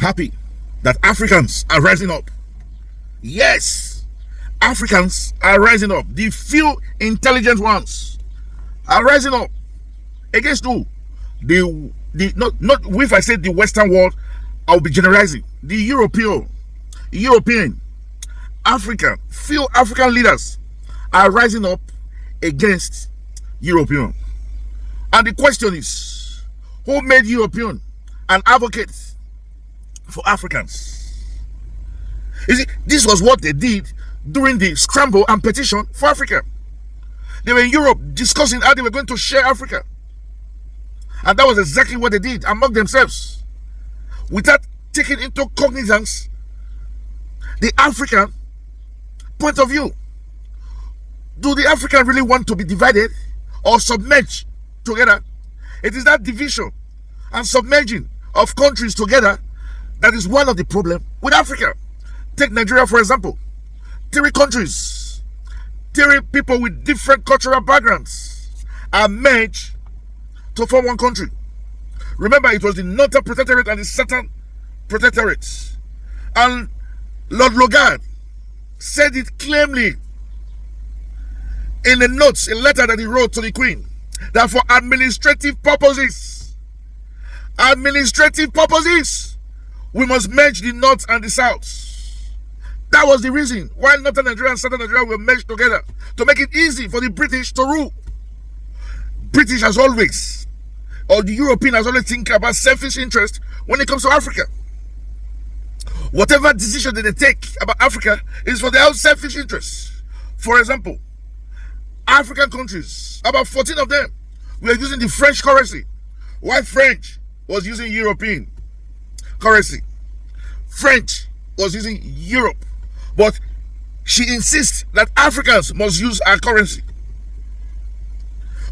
happy that Africans are rising up. Yes, Africans are rising up. The few intelligent ones are rising up. Against who? Not if I say the Western world, I'll be generalizing. The European, few African leaders are rising up against European. And the question is, who made European an advocate for Africans? You see, this was what they did during the scramble and petition for Africa. They were in Europe discussing how they were going to share Africa. And that was exactly what they did among themselves, without taking into cognizance the African point of view. Do the African really want to be divided or submerged together? It is that division and submerging of countries together that is one of the problems with Africa. Take Nigeria, for example. 3 countries, 3 people with different cultural backgrounds are merged to form one country. Remember, it was the Northern Protectorate and the Southern Protectorate. And Lord Logard said it clearly in the notes, a letter that he wrote to the Queen, that for administrative purposes, we must merge the North and the South. That was the reason why Northern Nigeria and Southern Nigeria were merged together, to make it easy for the British to rule. British has always, or the European has always think about selfish interest when it comes to Africa. Whatever decision that they take about Africa is for their own selfish interests. For example, African countries, about 14 of them, were using the French currency, while French was using European currency. French was using Europe, but she insists that Africans must use our currency,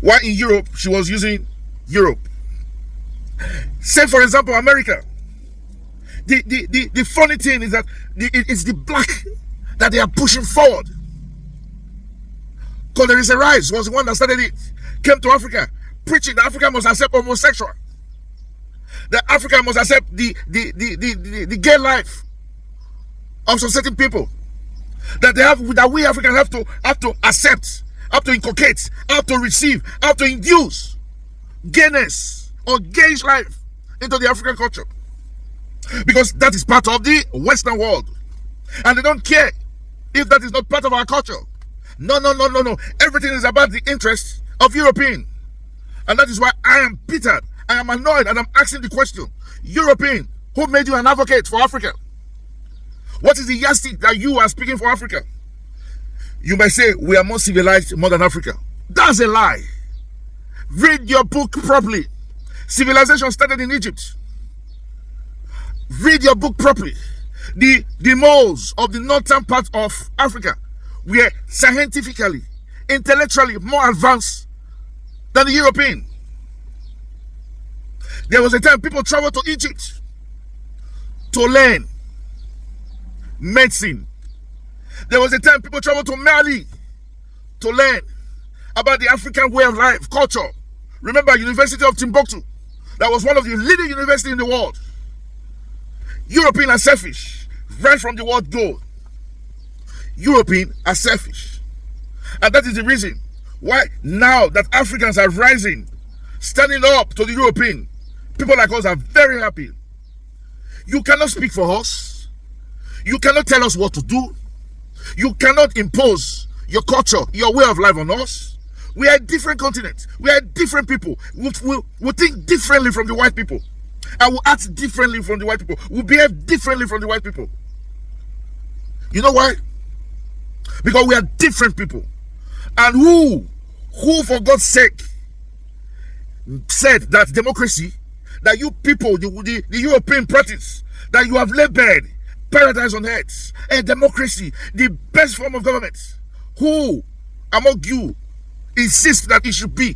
while in Europe she was using Europe. Say, for example, America. The funny thing is that it's the black that they are pushing forward. Condoleezza Rice was the one that started it, came to Africa preaching that Africa must accept homosexual, that Africa must accept the gay life of some certain people, that we Africans have to accept, have to inculcate, have to receive, have to induce gayness or gayish life into the African culture, because that is part of the Western world, and they don't care if that is not part of our culture. No. Everything is about the interests of European, and that is why I am bitter, I am annoyed, and I'm asking the question: European, who made you an advocate for Africa? What is the yardstick that you are speaking for Africa? You might say we are more civilized more than Africa. That's a lie. Read your book properly. Civilization started in Egypt. Read your book properly. The moles of the northern part of Africa were scientifically, intellectually more advanced than the European. There was a time people traveled to Egypt to learn medicine. There was a time people traveled to Mali to learn about the African way of life, culture. Remember, University of Timbuktu, that was one of the leading universities in the world. European are selfish, right from the word go. European are selfish. And that is the reason why now that Africans are rising, standing up to the European, people like us are very happy. You cannot speak for us. You cannot tell us what to do. You cannot impose your culture, your way of life on us. We are a different continent. We are different people. We think differently from the white people. And we act differently from the white people. We behave differently from the white people. You know why? Because we are different people. And who for God's sake said that democracy, that you people, the European practice, that you have labeled paradise on earth, and democracy, the best form of government? Who among you insists that it should be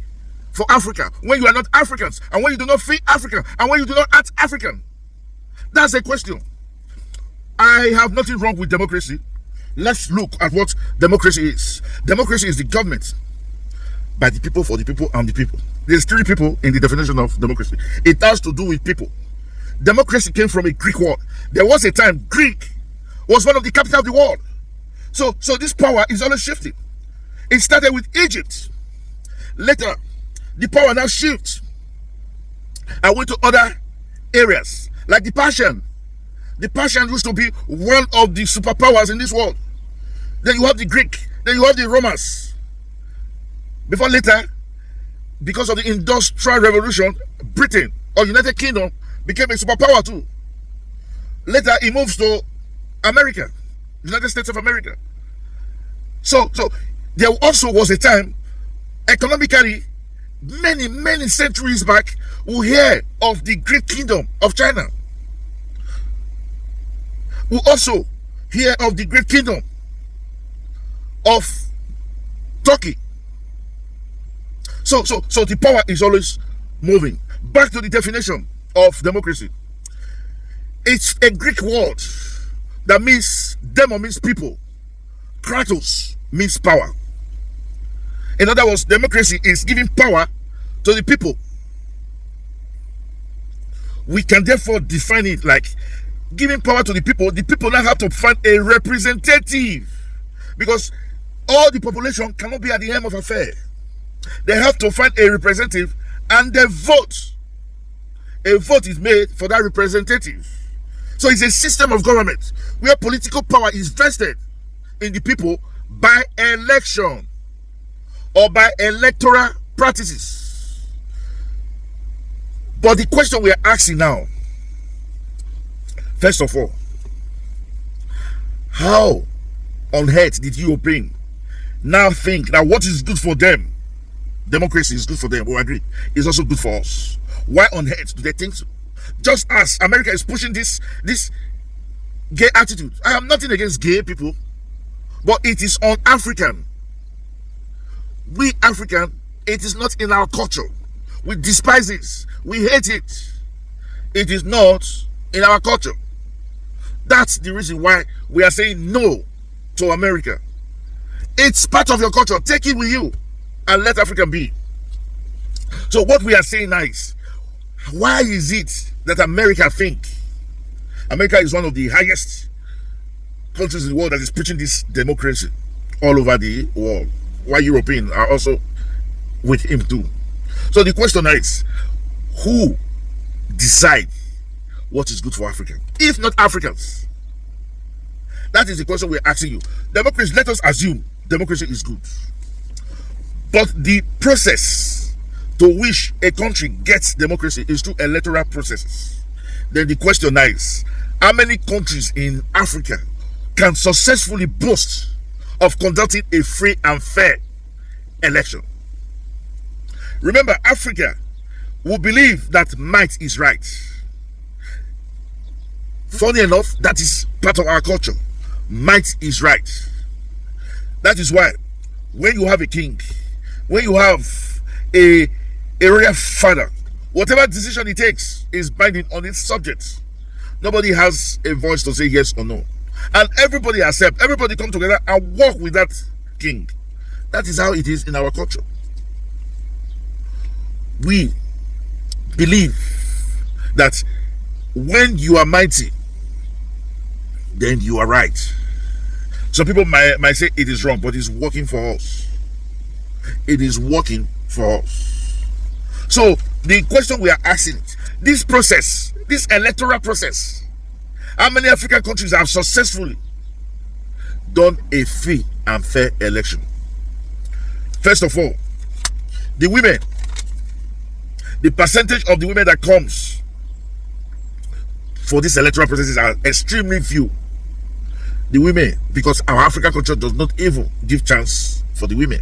for Africa when you are not Africans, and when you do not feel African, and when you do not act African? That's a question. I have nothing wrong with democracy. Let's look at what democracy is. Democracy is the government by the people, for the people, and the people. There's 3 people in the definition of democracy. It has to do with people. Democracy came from a Greek word. There was a time Greek was one of the capital of the world. So this power is always shifting. It started with Egypt. Later, the power now shifts and went to other areas, like the Persian. The Persian used to be one of the superpowers in this world. Then you have the Greek. Then you have the Romans. Before later, because of the Industrial Revolution, Britain or United Kingdom became a superpower too. Later, it moves to America, United States of America. So there also was a time, economically, many centuries back, we hear of the Great Kingdom of China. We also hear of the Great Kingdom of Turkey. So the power is always moving. Back to the definition of democracy. It's a Greek word that means, demo means people, kratos means power. In other words, democracy is giving power to the people. We can therefore define it like giving power to the people. The people now have to find a representative, because all the population cannot be at the helm of affair. They have to find a representative, and they vote. A vote is made for that representative. So it's a system of government where political power is vested in the people by election or by electoral practices. But the question we are asking now, first of all, how on earth did Europeans now think that what is good for them, democracy is good for them? We agree. It's also good for us. Why on earth do they think so? Just as America is pushing this gay attitude. I am nothing against gay people, but it is un-African. We African, it is not in our culture. We despise it. We hate it. It is not in our culture. That's the reason why we are saying no to America. It's part of your culture. Take it with you and let Africa be. So what we are saying now is, why is it that America is one of the highest countries in the world that is preaching this democracy all over the world, while Europeans are also with him too? So the question is, who decide what is good for Africa, if not Africans? That is the question we're asking you. Democracy, let us assume democracy is good, but the process to which a country gets democracy is through electoral processes. Then the question is, how many countries in Africa can successfully boast of conducting a free and fair election? Remember, Africa will believe that might is right. Funny enough, that is part of our culture. Might is right. That is why when you have a king, when you have a royal father, whatever decision he takes is binding on its subjects. Nobody has a voice to say yes or no. And everybody accept, everybody come together and work with that king. That is how it is in our culture. We believe that when you are mighty, then you are right. Some people might say it is wrong, but it's working for us. It is working for us. So the question we are asking, this process, this electoral process, how many African countries have successfully done a free and fair election? First of all, the women, the percentage of the women that comes for this electoral process are extremely few. The women, because our African culture does not even give chance for the women.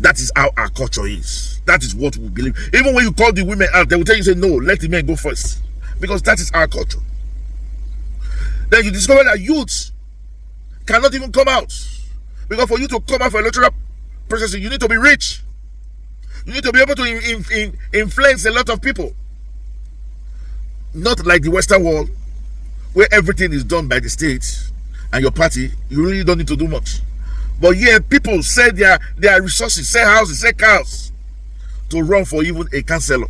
That is how our culture is. That is what we believe. Even when you call the women out, they will tell you, say, no, let the men go first. Because that is our culture. Then you discover that youths cannot even come out. Because for you to come out for electoral processing, you need to be rich. You need to be able to influence a lot of people. Not like the Western world, where everything is done by the state and your party. You really don't need to do much. But yeah, people sell their resources, sell houses, sell cars to run for even a councillor.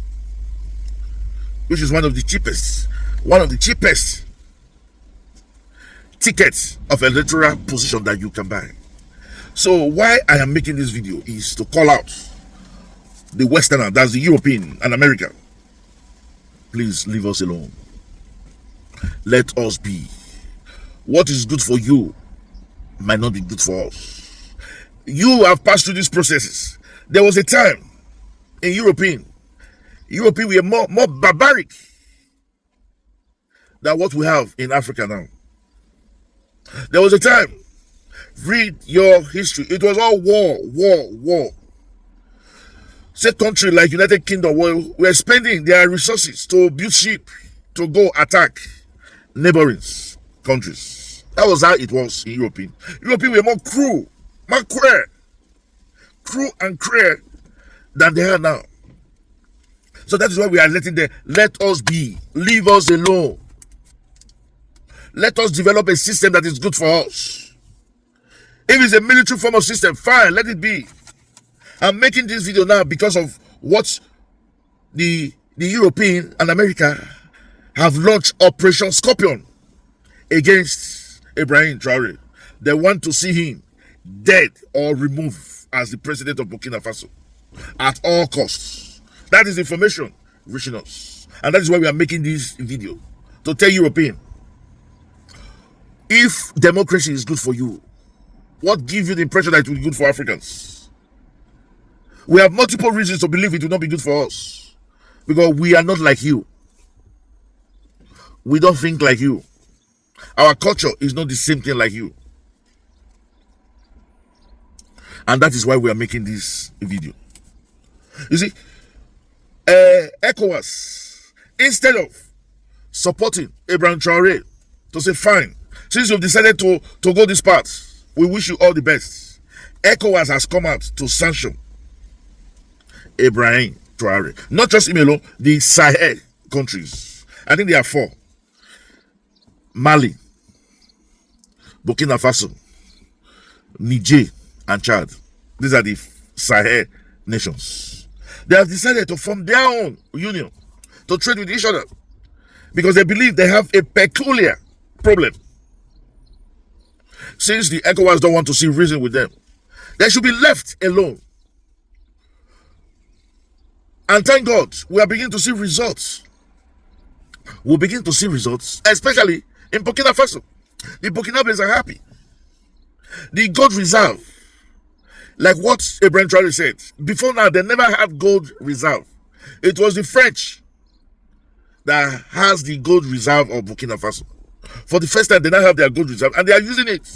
which is one of the cheapest tickets of electoral position that you can buy. So why I am making this video is to call out the Westerner, that's the European and America. Please leave us alone. Let us be. What is good for you might not be good for us. You have passed through these processes. There was a time in European we were more barbaric than what we have in Africa now. There was a time, read your history, it was all war. Say country like United Kingdom were spending their resources to build ship to go attack neighboring countries. That was how it was in European. European were more cruel and cruel than they are now. So that is why we are letting them let us be. Leave us alone. Let us develop a system that is good for us. If it's a military form of system, fine, let it be. I'm making this video now because of what the European and America have launched Operation Scorpion against Abraham Traore. They want to see him dead or removed as the president of Burkina Faso at all costs. That is information reaching us. And that is why we are making this video. To tell European, if democracy is good for you, what gives you the impression that it will be good for Africans? We have multiple reasons to believe it will not be good for us. Because we are not like you. We don't think like you. Our culture is not the same thing like you. And that is why we are making this video. You see, ECOWAS, instead of supporting Abraham Traore to say, fine, since you've decided to go this path, we wish you all the best. ECOWAS has come out to sanction Abraham Traore. Not just him alone, the Sahel countries. I think there are 4. Mali, Burkina Faso, Niger, and Chad. These are the Sahel nations. They have decided to form their own union to trade with each other because they believe they have a peculiar problem. Since the ECOWAS don't want to see reason with them, they should be left alone. And thank God, we are beginning to see results. We'll begin to see results, especially in Burkina Faso. The Burkinabés are happy. The gold reserve, like what Abraham Traore said, before now they never had gold reserve. It was the French that has the gold reserve of Burkina Faso. For the first time, they now have their gold reserve and they are using it.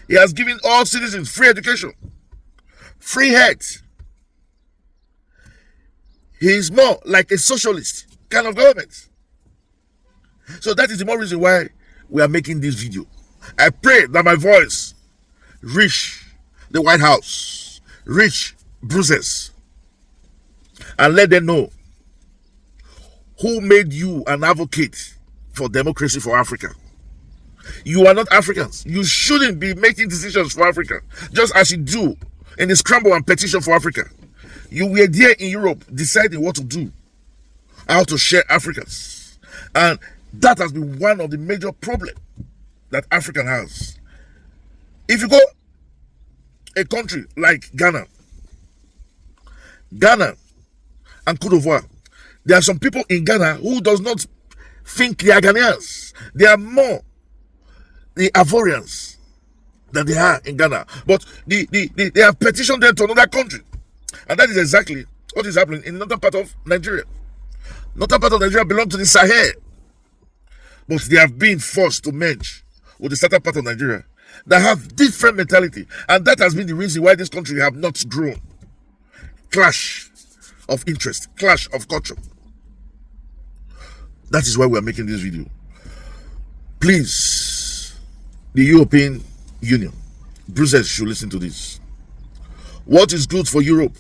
He has given all citizens free education, free health. He is more like a socialist kind of government. So that is the more reason why we are making this video. I pray that my voice reach the White House, reach Brussels, and let them know who made you an advocate for democracy for Africa. You are not Africans. You shouldn't be making decisions for Africa, just as you do in the scramble and petition for Africa. You were there in Europe deciding what to do, how to share Africans. And that has been one of the major problems that Africa has. If you go a country like Ghana and Cote d'Ivoire, there are some people in Ghana who does not think they are Ghanaians. They are more the Ivorians than they are in Ghana. But they have petitioned them to another country. And that is exactly what is happening in the northern part of Nigeria. Northern part of Nigeria belongs to the Sahel. But they have been forced to merge with the southern part of Nigeria that have different mentality. And that has been the reason why this country have not grown. Clash of interest, clash of culture. That is why we are making this video. Please, the European Union, Brussels should listen to this. What is good for Europe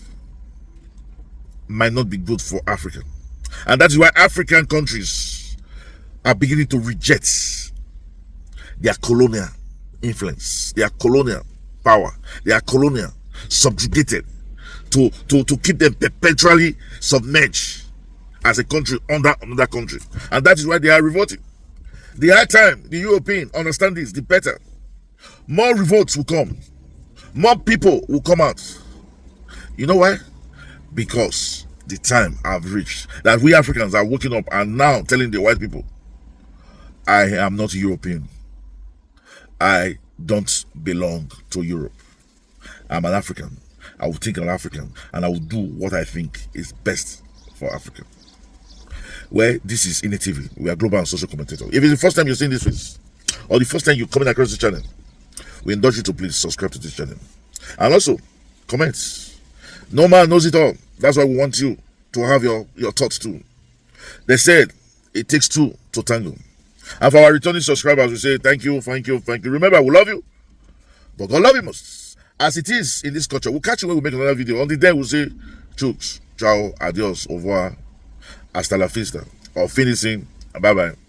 might not be good for Africa. And that is why African countries are beginning to reject their colonial influence, their colonial power, their colonial subjugated to keep them perpetually submerged as a country under another country. And that is why they are revolting. The higher time the European understand this, the better. More revolts will come. More people will come out. You know why? Because the time have reached that we Africans are waking up and now telling the white people, I am not European. I don't belong to Europe. I'm an African. I will think I'm African and I will do what I think is best for Africa. Well, this is Ine TV. We are global and social commentators. If it's the first time you're seeing this face, or the first time you're coming across the channel, we indulge you to please subscribe to this channel. And also, comment. No man knows it all. That's why we want you to have your thoughts too. They said it takes two to tango. And for our returning subscribers, we say thank you, thank you, thank you. Remember, we love you, but God love you most. As it is in this culture, we'll catch you when we make another video. Until then, we'll say chooks, ciao, adios, au revoir, hasta la vista, or finishing, bye-bye.